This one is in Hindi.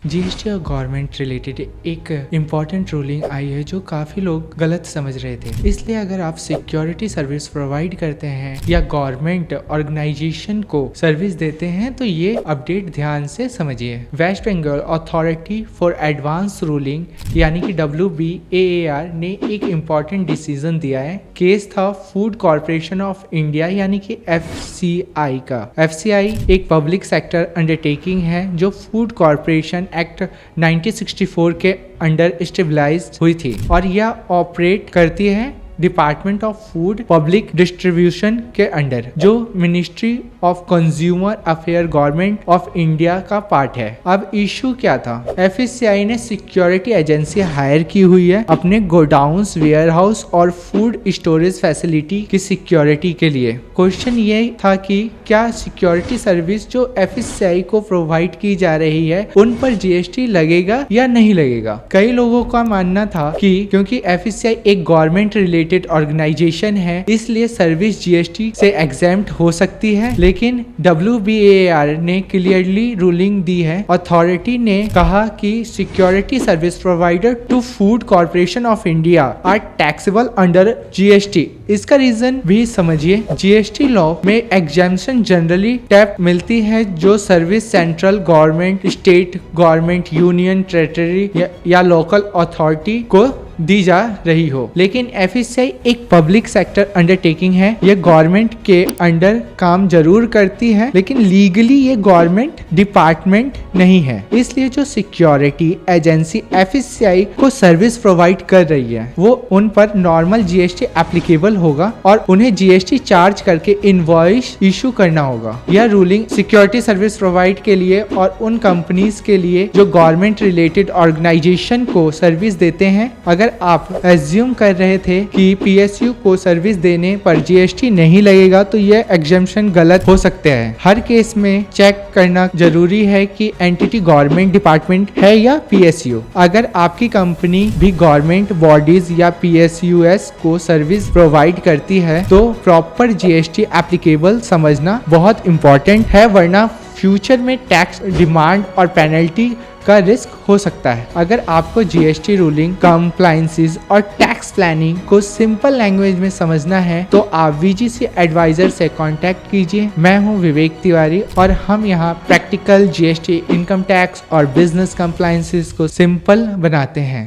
जीएसटी और गवर्नमेंट रिलेटेड एक इम्पॉर्टेंट रूलिंग आई है जो काफ़ी लोग गलत समझ रहे थे। इसलिए अगर आप सिक्योरिटी सर्विस प्रोवाइड करते हैं या गवर्नमेंट ऑर्गेनाइजेशन को सर्विस देते हैं तो ये अपडेट ध्यान से समझिए। West Bengal authority for advance ruling यानी कि WBAAR ने एक इम्पॉर्टेंट डिसीजन दिया है। केस था फूड कॉर्पोरेशन ऑफ इंडिया यानी कि FCI का। FCI एक पब्लिक सेक्टर अंडरटेकिंग है जो फूड कॉर्पोरेशन एक्ट 1964 के अंडर स्टेबलाइज्ड हुई थी और यह ऑपरेट करती है department of food public distribution के अंडर, जो ministry of consumer affair government of India का पार्ट है। अब इशू क्या था? FCI ने सिक्योरिटी एजेंसी हायर की हुई है अपने गोडाउन्स, वेयरहाउस और फूड स्टोरेज फैसिलिटी की सिक्योरिटी के लिए। क्वेश्चन ये था कि क्या सिक्योरिटी सर्विस जो FCI को प्रोवाइड की जा रही है उन पर GST लगेगा या नहीं लगेगा? कई लोगों का मानना था कि क्योंकि FCI एक गवर्नमेंट रिलेटेड ऑर्गेनाइजेशन है इसलिए सर्विस GST से एग्जेम्प्ट हो सकती है, लेकिन WBAAR ने क्लियरली रूलिंग दी है। अथॉरिटी ने कहा कि security service provider to Food Corporation of India are taxable under GST। इसका रीजन भी समझिए। GST लॉ में एग्जेम्पशन जनरली टैप मिलती है जो service central government, state government, union territory या लोकल अथॉरिटी को दी जा रही हो। लेकिन FCI एक पब्लिक सेक्टर अंडरटेकिंग है। यह गवर्नमेंट के अंडर काम जरूर करती है लेकिन लीगली ये गवर्नमेंट डिपार्टमेंट नहीं है। इसलिए जो सिक्योरिटी एजेंसी FCI को सर्विस प्रोवाइड कर रही है वो उन पर नॉर्मल GST एप्लीकेबल होगा और उन्हें GST चार्ज करके इनवॉइस इशू करना होगा। यह रूलिंग सिक्योरिटी सर्विस प्रोवाइड के लिए और उन कंपनीज के लिए जो गवर्नमेंट रिलेटेड ऑर्गेनाइजेशन को सर्विस देते हैं। अगर आप एज्यूम कर रहे थे कि PSU को सर्विस देने पर GST नहीं लगेगा तो यह एग्जेम्पशन गलत हो सकते हैं। हर केस में चेक करना जरूरी है कि एंटिटी गवर्नमेंट डिपार्टमेंट है या PSU। अगर आपकी कंपनी भी गवर्नमेंट बॉडीज या PSUs को सर्विस प्रोवाइड करती है तो प्रॉपर GST एप्लीकेबल समझना बहुत इंपॉर्टेंट है, वरना फ्यूचर में टैक्स डिमांड और पेनल्टी का रिस्क हो सकता है। अगर आपको GST रूलिंग, कंप्लायंसेस और टैक्स प्लानिंग को सिंपल लैंग्वेज में समझना है तो आप VGC एडवाइजर से कांटेक्ट कीजिए। मैं हूं विवेक तिवारी और हम यहां प्रैक्टिकल GST, इनकम टैक्स और बिजनेस कंप्लायंसेस को सिंपल बनाते हैं।